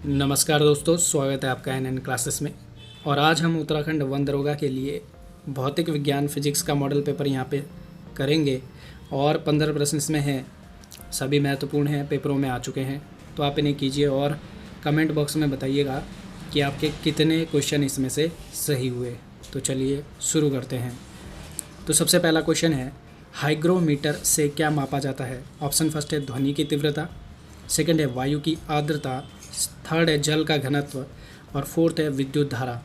नमस्कार दोस्तों, स्वागत है आपका एन क्लासेस में। और आज हम उत्तराखंड वन दरोगा के लिए भौतिक विज्ञान फिजिक्स का मॉडल पेपर यहाँ पे करेंगे और 15 प्रश्न इसमें हैं। सभी महत्वपूर्ण हैं, पेपरों में आ चुके हैं, तो आप इन्हें कीजिए और कमेंट बॉक्स में बताइएगा कि आपके कितने क्वेश्चन इसमें से सही हुए। तो चलिए शुरू करते हैं। तो सबसे पहला क्वेश्चन है, हाइग्रोमीटर से क्या मापा जाता है? ऑप्शन फर्स्ट है ध्वनि की तीव्रता, सेकंड है वायु की आर्द्रता, थर्ड है जल का घनत्व और फोर्थ है विद्युत धारा।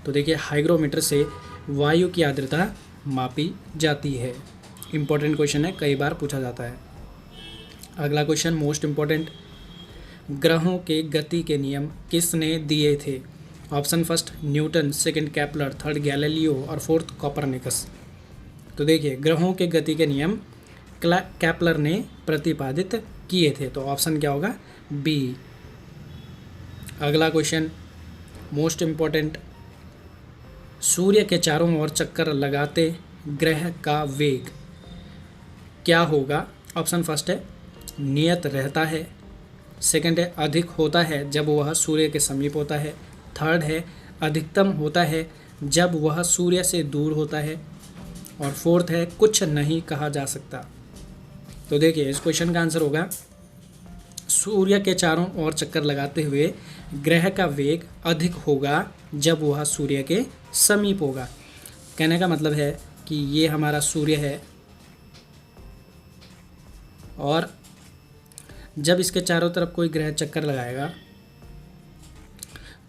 तो देखिए, हाइग्रोमीटर से वायु की आर्द्रता मापी जाती है। इम्पोर्टेंट क्वेश्चन है, कई बार पूछा जाता है। अगला क्वेश्चन मोस्ट इम्पोर्टेंट, ग्रहों के गति के नियम किसने दिए थे? Option first Newton, second Kepler, third Galileo और फोर्थ कोपरनिकस। तो देखिए, ग्रहों के गति के नियम केपलर ने प्रतिपादित किए थे, तो ऑप्शन क्या होगा? बी। अगला क्वेश्चन मोस्ट इम्पोर्टेंट, सूर्य के चारों ओर चक्कर लगाते ग्रह का वेग क्या होगा? ऑप्शन फर्स्ट है नियत रहता है, सेकंड है अधिक होता है जब वह सूर्य के समीप होता है, थर्ड है अधिकतम होता है जब वह सूर्य से दूर होता है और फोर्थ है कुछ नहीं कहा जा सकता। तो देखिए, इस क्वेश्चन का आंसर होगा सूर्य के चारों ओर चक्कर लगाते हुए ग्रह का वेग अधिक होगा जब वह सूर्य के समीप होगा। कहने का मतलब है कि ये हमारा सूर्य है और जब इसके चारों तरफ कोई ग्रह चक्कर लगाएगा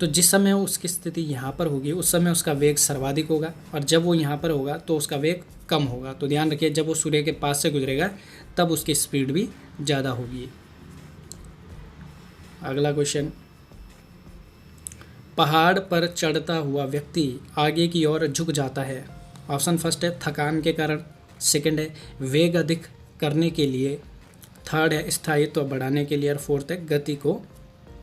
तो जिस समय उसकी स्थिति यहाँ पर होगी उस समय उसका वेग सर्वाधिक होगा और जब वो यहाँ पर होगा तो उसका वेग कम होगा। तो ध्यान रखिए, जब वो सूर्य के पास से गुजरेगा तब उसकी स्पीड भी ज़्यादा होगी। अगला क्वेश्चन, पहाड़ पर चढ़ता हुआ व्यक्ति आगे की ओर झुक जाता है। ऑप्शन फर्स्ट है थकान के कारण, सेकंड है वेग अधिक करने के लिए, थर्ड है स्थायित्व बढ़ाने के लिए और फोर्थ है गति को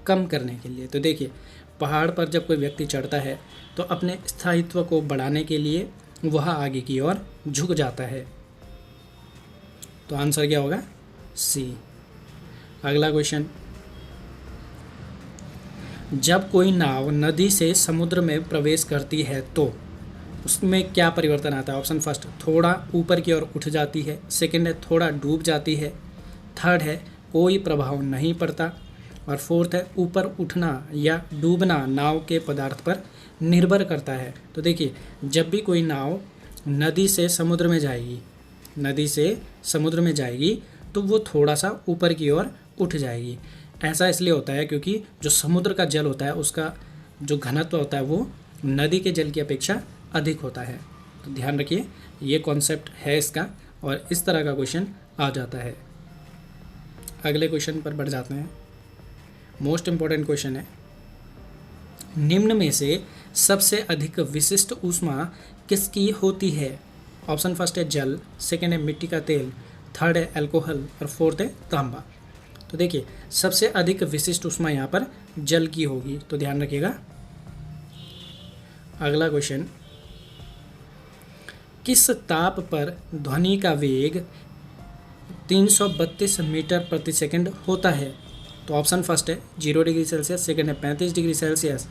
कम करने के लिए। तो देखिए, पहाड़ पर जब कोई व्यक्ति चढ़ता है तो अपने स्थायित्व को बढ़ाने के लिए वह आगे की ओर झुक जाता है। तो आंसर क्या होगा? सी। अगला क्वेश्चन, जब कोई नाव नदी से समुद्र में प्रवेश करती है तो उसमें क्या परिवर्तन आता है? ऑप्शन फर्स्ट थोड़ा ऊपर की ओर उठ जाती है, सेकंड है थोड़ा डूब जाती है, थर्ड है कोई प्रभाव नहीं पड़ता और फोर्थ है ऊपर उठना या डूबना नाव के पदार्थ पर निर्भर करता है। तो देखिए, जब भी कोई नाव नदी से समुद्र में जाएगी तो वो थोड़ा सा ऊपर की ओर उठ जाएगी। ऐसा इसलिए होता है क्योंकि जो समुद्र का जल होता है उसका जो घनत्व होता है वो नदी के जल की अपेक्षा अधिक होता है। तो ध्यान रखिए, ये कॉन्सेप्ट है इसका और इस तरह का क्वेश्चन आ जाता है। अगले क्वेश्चन पर बढ़ जाते हैं। मोस्ट इम्पॉर्टेंट क्वेश्चन है, निम्न में से सबसे अधिक विशिष्ट ऊष्मा किसकी होती है? ऑप्शन फर्स्ट है जल, सेकेंड है मिट्टी का तेल, थर्ड है अल्कोहल और फोर्थ है तांबा। तो देखिए, सबसे अधिक विशिष्ट ऊष्मा यहाँ पर जल की होगी, तो ध्यान रखिएगा। अगला क्वेश्चन, किस ताप पर ध्वनि का वेग 332 मीटर प्रति सेकंड होता है? तो ऑप्शन फर्स्ट है 0 डिग्री सेल्सियस, सेकंड है 35 डिग्री सेल्सियस,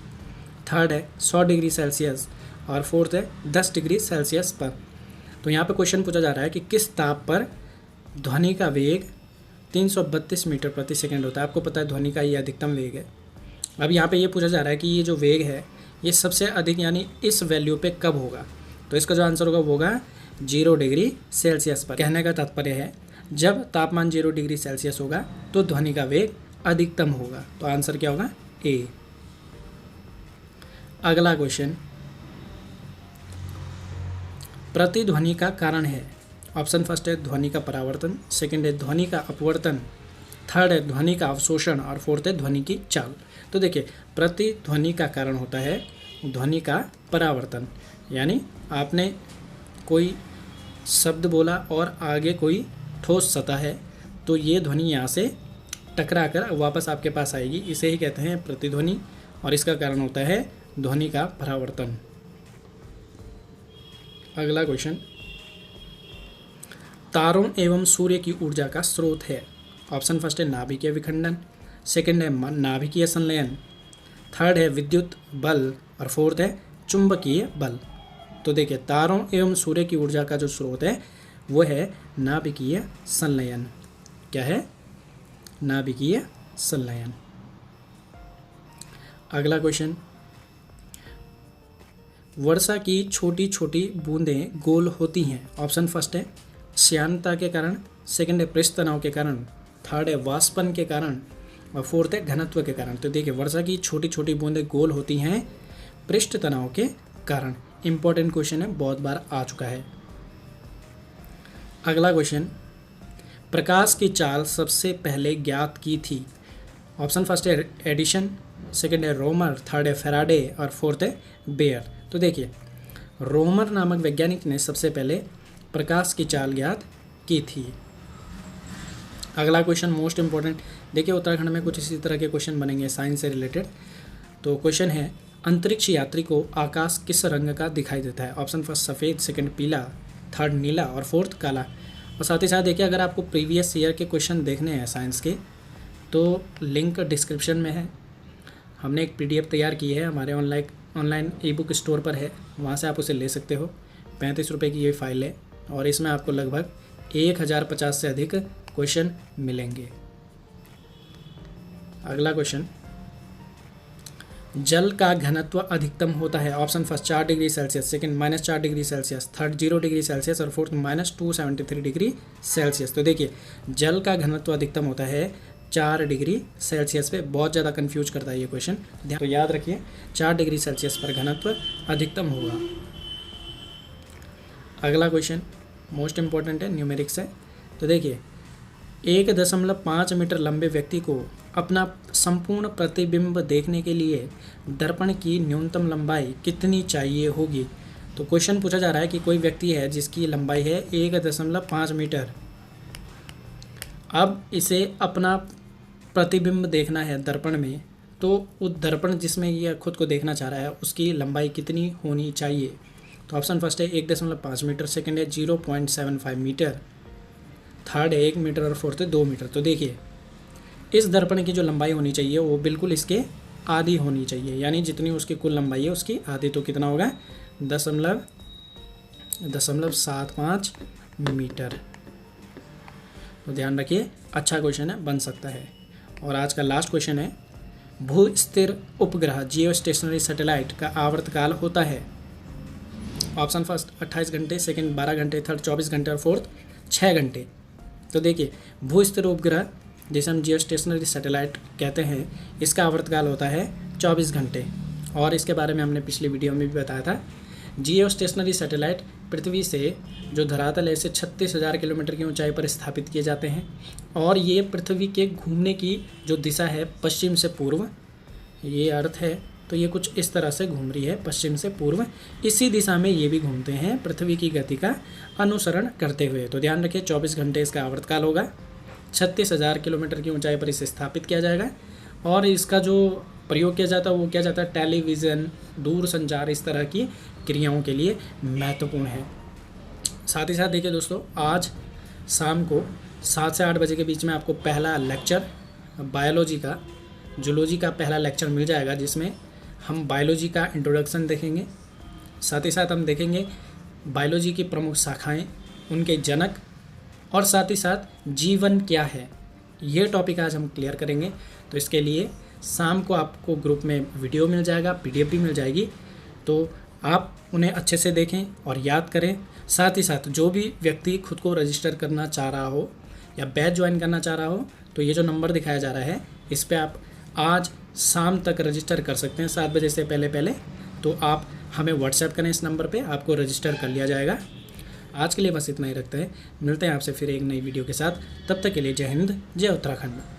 थर्ड है 100 डिग्री सेल्सियस और फोर्थ है 10 डिग्री सेल्सियस पर। तो यहाँ पे क्वेश्चन पूछा जा रहा है कि किस ताप पर ध्वनि का वेग 332 मीटर प्रति सेकंड होता है। आपको पता है ध्वनि का ये अधिकतम वेग है। अब यहाँ पे ये पूछा जा रहा है कि ये जो वेग है ये सबसे अधिक यानी इस वैल्यू पे कब होगा? तो इसका जो आंसर होगा वो होगा 0 डिग्री सेल्सियस पर। कहने का तात्पर्य है जब तापमान 0 डिग्री सेल्सियस होगा तो ध्वनि का वेग अधिकतम होगा। तो आंसर क्या होगा? ए। अगला क्वेश्चन, प्रतिध्वनि का कारण है। ऑप्शन फर्स्ट है ध्वनि का परावर्तन, सेकंड है ध्वनि का अपवर्तन, थर्ड है ध्वनि का अवशोषण और फोर्थ है ध्वनि की चाल। तो देखिए, प्रतिध्वनि का कारण होता है ध्वनि का परावर्तन, यानी आपने कोई शब्द बोला और आगे कोई ठोस सतह है तो ये ध्वनि यहाँ से टकरा कर वापस आपके पास आएगी, इसे ही कहते हैं प्रतिध्वनि और इसका कारण होता है ध्वनि का परावर्तन। अगला क्वेश्चन, तारों एवं सूर्य की ऊर्जा का स्रोत है। ऑप्शन फर्स्ट है नाभिकीय विखंडन, सेकंड है नाभिकीय संलयन, थर्ड है विद्युत बल और फोर्थ है चुंबकीय बल। तो देखिए तारों एवं सूर्य की ऊर्जा का जो स्रोत है वो है नाभिकीय संलयन। क्या है? नाभिकीय संलयन। अगला क्वेश्चन, वर्षा की छोटी छोटी बूंदें गोल होती हैं। ऑप्शन फर्स्ट है श्यानता के कारण, सेकंड है पृष्ठ तनाव के कारण, थर्ड है वाष्पन के कारण और फोर्थ है घनत्व के कारण। तो देखिए वर्षा की छोटी छोटी बूंदें गोल होती हैं पृष्ठ तनाव के कारण। इंपॉर्टेंट क्वेश्चन है, बहुत बार आ चुका है। अगला क्वेश्चन, प्रकाश की चाल सबसे पहले ज्ञात की थी। ऑप्शन फर्स्ट है एडिशन, सेकंड है रोमर, थर्ड है फैराडे और फोर्थ है बेयर। तो देखिए रोमर नामक वैज्ञानिक ने सबसे पहले प्रकाश की चाल ज्ञात की थी। अगला क्वेश्चन मोस्ट इंपॉर्टेंट, देखिए उत्तराखंड में कुछ इसी तरह के क्वेश्चन बनेंगे साइंस से रिलेटेड। तो क्वेश्चन है अंतरिक्ष यात्री को आकाश किस रंग का दिखाई देता है। ऑप्शन फर्स्ट सफ़ेद, सेकंड पीला, थर्ड नीला और फोर्थ काला। और साथ ही साथ देखिए अगर आपको प्रीवियस ईयर के क्वेश्चन देखने हैं साइंस के तो लिंक डिस्क्रिप्शन में है। हमने एक PDF तैयार की है, हमारे ऑनलाइन ई-बुक स्टोर पर है, वहाँ से आप उसे ले सकते हो। 35 रुपये की ये फाइल है और इसमें आपको लगभग 1050 से अधिक क्वेश्चन मिलेंगे। अगला क्वेश्चन, जल का घनत्व अधिकतम होता है। Option first 4 degree Celsius, second -4 degree Celsius, third 0 degree Celsius और फोर्थ -273 डिग्री सेल्सियस। तो देखिए जल का घनत्व अधिकतम होता है 4 डिग्री सेल्सियस पे। बहुत ज़्यादा कंफ्यूज करता है ये क्वेश्चन, तो याद रखिए 4 डिग्री सेल्सियस पर घनत्व अधिकतम होगा। अगला क्वेश्चन मोस्ट इंपॉर्टेंट है, न्यूमेरिक्स है। तो देखिए 1.5 मीटर लंबे व्यक्ति को अपना संपूर्ण प्रतिबिंब देखने के लिए दर्पण की न्यूनतम लंबाई कितनी चाहिए होगी। तो क्वेश्चन पूछा जा रहा है कि कोई व्यक्ति है जिसकी लंबाई है 1.5 मीटर। अब इसे अपना प्रतिबिंब देखना है दर्पण में, तो उस दर्पण जिसमें यह खुद को देखना चाह रहा है उसकी लंबाई कितनी होनी चाहिए। तो ऑप्शन फर्स्ट है 1.5 मीटर, सेकंड है 0.75 मीटर, थर्ड है 1 मीटर और फोर्थ है 2 मीटर। तो देखिए इस दर्पण की जो लंबाई होनी चाहिए वो बिल्कुल इसके आधी होनी चाहिए, यानी जितनी उसकी कुल लंबाई है उसकी आधी। तो कितना होगा 0.75 मीटर। तो ध्यान रखिए, अच्छा क्वेश्चन है, बन सकता है। और आज का लास्ट क्वेश्चन है, भू स्थिर उपग्रह जियो स्टेशनरी सैटेलाइट का आवर्तकाल होता है। ऑप्शन फर्स्ट 28 घंटे, सेकंड 12 घंटे, थर्ड 24 घंटे और फोर्थ 6 घंटे। तो देखिए भू स्थिर उपग्रह जिसे हम जियो स्टेशनरी सैटेलाइट कहते हैं, इसका आवर्तकाल होता है 24 घंटे। और इसके बारे में हमने पिछली वीडियो में भी बताया था। जियो स्टेशनरी सैटेलाइट पृथ्वी से जो धरातल है इसे 36,000 किलोमीटर की ऊंचाई पर स्थापित किए जाते हैं और ये पृथ्वी के घूमने की जो दिशा है पश्चिम से पूर्व, ये अर्थ है तो ये कुछ इस तरह से घूम रही है पश्चिम से पूर्व, इसी दिशा में ये भी घूमते हैं पृथ्वी की गति का अनुसरण करते हुए। तो ध्यान रखिए 24 घंटे इसका आवर्तकाल होगा, 36,000 किलोमीटर की ऊंचाई पर इसे स्थापित किया जाएगा और इसका जो प्रयोग किया जाता है वो किया जाता है टेलीविज़न, दूर संचार, इस तरह की क्रियाओं के लिए महत्वपूर्ण है। साथ ही साथ देखिए दोस्तों, आज शाम को 7 से 8 बजे के बीच में आपको पहला लेक्चर बायोलॉजी का, जूलॉजी का पहला लेक्चर मिल जाएगा जिसमें हम बायोलॉजी का इंट्रोडक्शन देखेंगे। साथ ही साथ हम देखेंगे बायोलॉजी की प्रमुख शाखाएं, उनके जनक और साथ ही साथ जीवन क्या है, ये टॉपिक आज हम क्लियर करेंगे। तो इसके लिए शाम को आपको ग्रुप में वीडियो मिल जाएगा, PDF भी मिल जाएगी, तो आप उन्हें अच्छे से देखें और याद करें। साथ ही साथ जो भी व्यक्ति खुद को रजिस्टर करना चाह रहा हो या बैच ज्वाइन करना चाह रहा हो तो ये जो नंबर दिखाया जा रहा है इस पर आप आज शाम तक रजिस्टर कर सकते हैं 7 बजे से पहले। तो आप हमें व्हाट्सएप करें, इस नंबर पे आपको रजिस्टर कर लिया जाएगा। आज के लिए बस इतना ही रखते हैं, मिलते हैं आपसे फिर एक नई वीडियो के साथ। तब तक के लिए जय हिंद, जय उत्तराखंड।